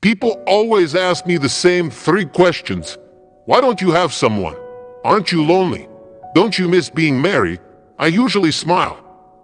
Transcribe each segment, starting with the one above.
People always ask me the same three questions. Why don't you have someone? Aren't you lonely? Don't you miss being married? I usually smile,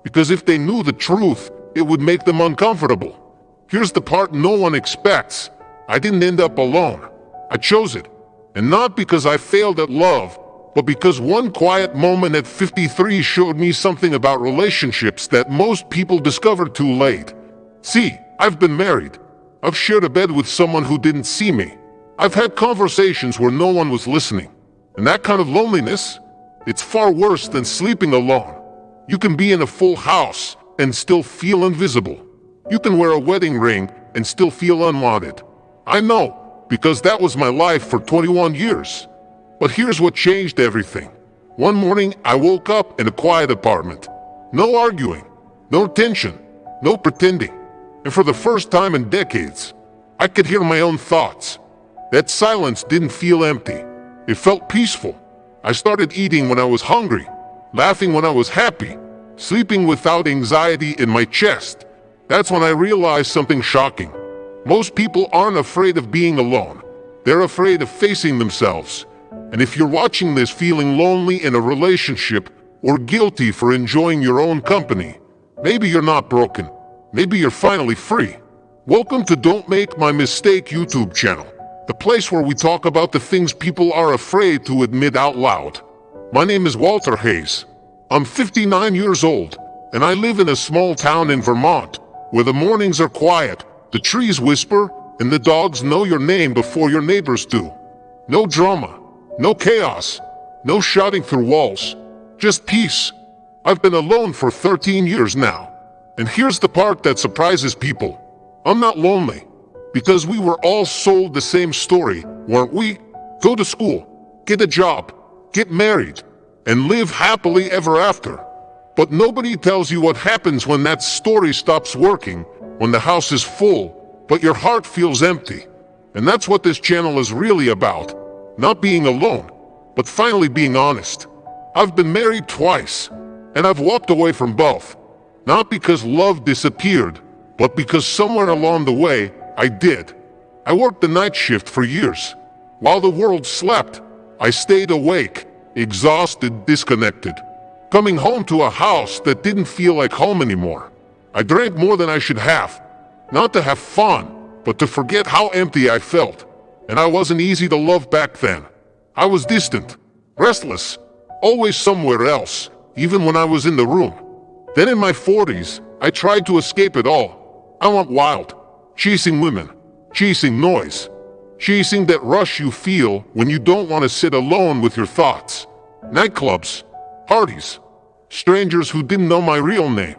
because if they knew the truth, it would make them uncomfortable. Here's the part no one expects. I didn't end up alone. I chose it. And not because I failed at love, but because one quiet moment at 53 showed me something about relationships that most people discover too late. See, I've been married. I've shared a bed with someone who didn't see me. I've had conversations where no one was listening. And that kind of loneliness, it's far worse than sleeping alone. You can be in a full house and still feel invisible. You can wear a wedding ring and still feel unwanted. I know, because that was my life for 21 years. But here's what changed everything. One morning, I woke up in a quiet apartment. No arguing, no tension, no pretending. And for the first time in decades, I could hear my own thoughts. That silence didn't feel empty. It felt peaceful. I started eating when I was hungry, laughing when I was happy, sleeping without anxiety in my chest. That's when I realized something shocking. Most people aren't afraid of being alone. They're afraid of facing themselves. And if you're watching this feeling lonely in a relationship or guilty for enjoying your own company, maybe you're not broken. Maybe you're finally free. Welcome to Don't Make My Mistake YouTube channel, the place where we talk about the things people are afraid to admit out loud. My name is Walter Hayes. I'm 59 years old, and I live in a small town in Vermont, where the mornings are quiet, the trees whisper, and the dogs know your name before your neighbors do. No drama, no chaos, no shouting through walls, just peace. I've been alone for 13 years now. And here's the part that surprises people. I'm not lonely, because we were all sold the same story, weren't we? Go to school, get a job, get married, and live happily ever after. But nobody tells you what happens when that story stops working, when the house is full, but your heart feels empty. And that's what this channel is really about. Not being alone, but finally being honest. I've been married twice, and I've walked away from both. Not because love disappeared, but because somewhere along the way, I did. I worked the night shift for years. While the world slept, I stayed awake, exhausted, disconnected. Coming home to a house that didn't feel like home anymore. I drank more than I should have. Not to have fun, but to forget how empty I felt. And I wasn't easy to love back then. I was distant, restless, always somewhere else, even when I was in the room. Then in my 40s, I tried to escape it all. I went wild, chasing women, chasing noise, chasing that rush you feel when you don't want to sit alone with your thoughts. Nightclubs, parties, strangers who didn't know my real name.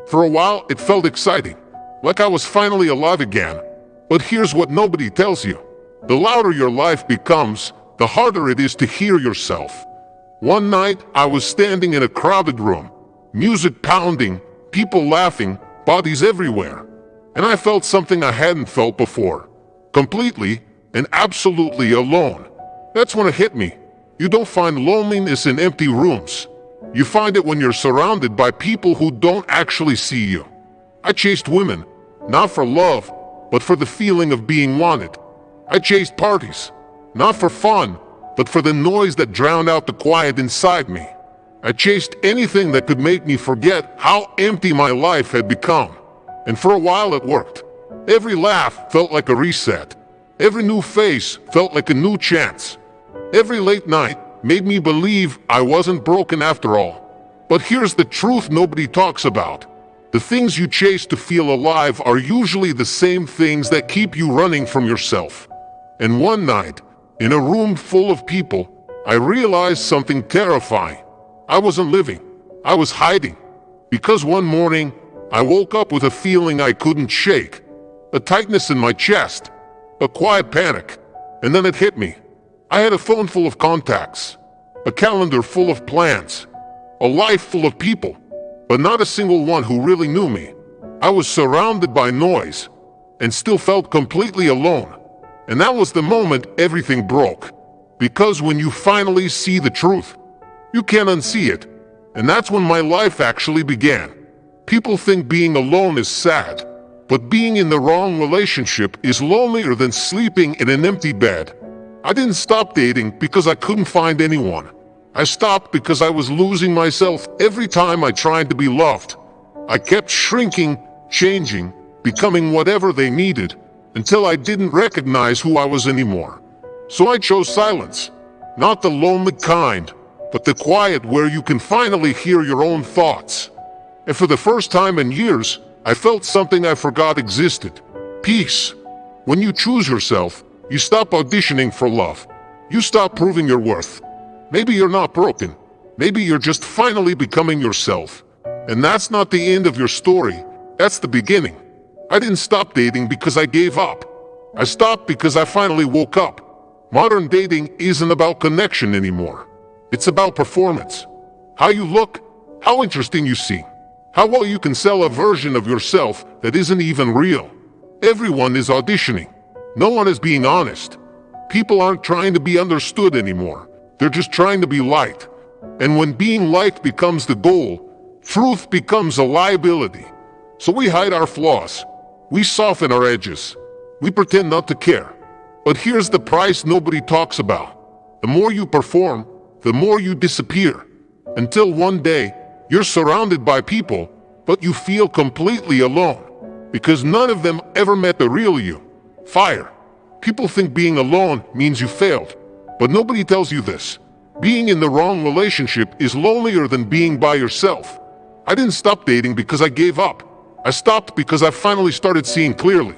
For a while, it felt exciting, like I was finally alive again. But here's what nobody tells you. The louder your life becomes, the harder it is to hear yourself. One night, I was standing in a crowded room. Music pounding, people laughing, bodies everywhere. And I felt something I hadn't felt before. Completely and absolutely alone. That's when it hit me. You don't find loneliness in empty rooms. You find it when you're surrounded by people who don't actually see you. I chased women, not for love, but for the feeling of being wanted. I chased parties, not for fun, but for the noise that drowned out the quiet inside me. I chased anything that could make me forget how empty my life had become. And for a while it worked. Every laugh felt like a reset. Every new face felt like a new chance. Every late night made me believe I wasn't broken after all. But here's the truth nobody talks about. The things you chase to feel alive are usually the same things that keep you running from yourself. And one night, in a room full of people, I realized something terrifying. I wasn't living. I was hiding. Because one morning, I woke up with a feeling I couldn't shake. A tightness in my chest. A quiet panic. And then it hit me. I had a phone full of contacts. A calendar full of plans. A life full of people. But not a single one who really knew me. I was surrounded by noise. And still felt completely alone. And that was the moment everything broke. Because when you finally see the truth, you can't unsee it. And that's when my life actually began. People think being alone is sad. But being in the wrong relationship is lonelier than sleeping in an empty bed. I didn't stop dating because I couldn't find anyone. I stopped because I was losing myself every time I tried to be loved. I kept shrinking, changing, becoming whatever they needed, until I didn't recognize who I was anymore. So I chose silence. Not the lonely kind, but the quiet where you can finally hear your own thoughts. And for the first time in years, I felt something I forgot existed. Peace. When you choose yourself, you stop auditioning for love. You stop proving your worth. Maybe you're not broken. Maybe you're just finally becoming yourself. And that's not the end of your story. That's the beginning. I didn't stop dating because I gave up. I stopped because I finally woke up. Modern dating isn't about connection anymore. It's about performance. How you look, how interesting you seem, how well you can sell a version of yourself that isn't even real. Everyone is auditioning. No one is being honest. People aren't trying to be understood anymore. They're just trying to be liked. And when being liked becomes the goal, truth becomes a liability. So we hide our flaws. We soften our edges. We pretend not to care. But here's the price nobody talks about. The more you perform, the more you disappear. Until one day, you're surrounded by people, but you feel completely alone. Because none of them ever met the real you. Fire. People think being alone means you failed. But nobody tells you this. Being in the wrong relationship is lonelier than being by yourself. I didn't stop dating because I gave up. I stopped because I finally started seeing clearly.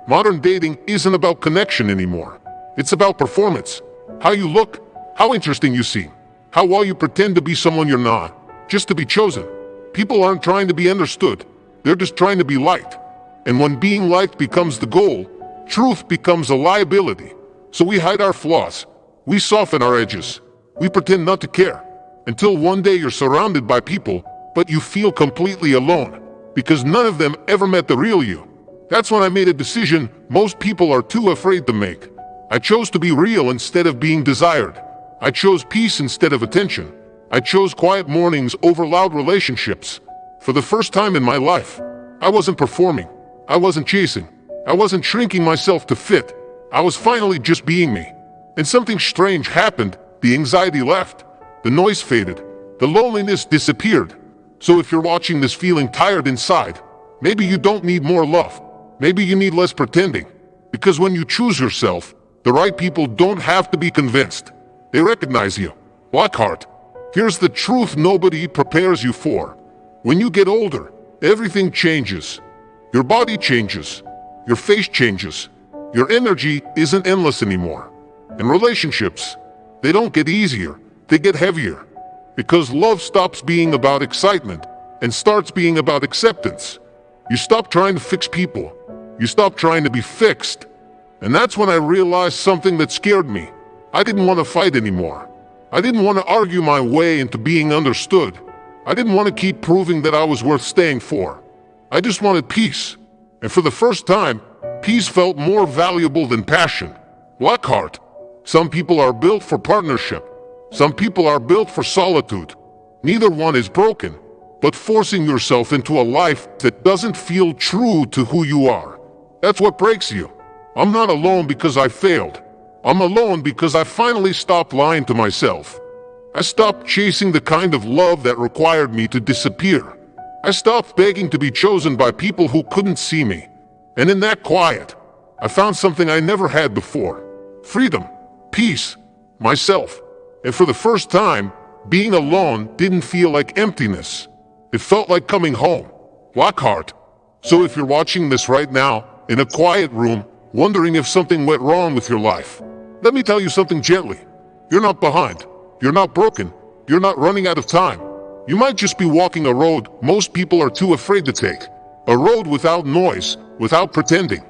Modern dating isn't about connection anymore. It's about performance. How you look, how interesting you seem, how well you pretend to be someone you're not, just to be chosen. People aren't trying to be understood. They're just trying to be liked. And when being liked becomes the goal, truth becomes a liability. So we hide our flaws. We soften our edges. We pretend not to care. Until one day you're surrounded by people, but you feel completely alone. Because none of them ever met the real you. That's when I made a decision most people are too afraid to make. I chose to be real instead of being desired. I chose peace instead of attention. I chose quiet mornings over loud relationships. For the first time in my life, I wasn't performing. I wasn't chasing. I wasn't shrinking myself to fit. I was finally just being me. And something strange happened. The anxiety left. The noise faded. The loneliness disappeared. So if you're watching this feeling tired inside, maybe you don't need more love. Maybe you need less pretending. Because when you choose yourself, the right people don't have to be convinced. They recognize you. Lockhart. Here's the truth nobody prepares you for. When you get older, everything changes. Your body changes. Your face changes. Your energy isn't endless anymore. And relationships, they don't get easier. They get heavier. Because love stops being about excitement and starts being about acceptance. You stop trying to fix people. You stop trying to be fixed. And that's when I realized something that scared me. I didn't want to fight anymore. I didn't want to argue my way into being understood. I didn't want to keep proving that I was worth staying for. I just wanted peace. And for the first time, peace felt more valuable than passion. Lockhart. Some people are built for partnership. Some people are built for solitude. Neither one is broken, but forcing yourself into a life that doesn't feel true to who you are. That's what breaks you. I'm not alone because I failed. I'm alone because I finally stopped lying to myself. I stopped chasing the kind of love that required me to disappear. I stopped begging to be chosen by people who couldn't see me. And in that quiet, I found something I never had before. Freedom, peace, myself. And for the first time, being alone didn't feel like emptiness. It felt like coming home. Lockhart. So if you're watching this right now, in a quiet room, wondering if something went wrong with your life, let me tell you something gently. You're not behind. You're not broken. You're not running out of time. You might just be walking a road most people are too afraid to take. A road without noise, without pretending.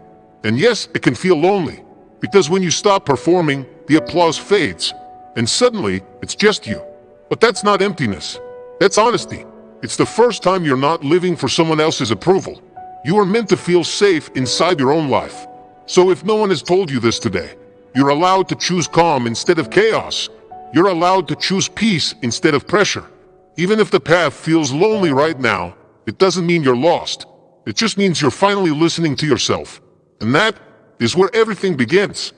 And yes, it can feel lonely. Because when you stop performing, the applause fades. And suddenly, it's just you. But that's not emptiness. That's honesty. It's the first time you're not living for someone else's approval. You are meant to feel safe inside your own life. So if no one has told you this today, you're allowed to choose calm instead of chaos. You're allowed to choose peace instead of pressure. Even if the path feels lonely right now, it doesn't mean you're lost. It just means you're finally listening to yourself. And that is where everything begins.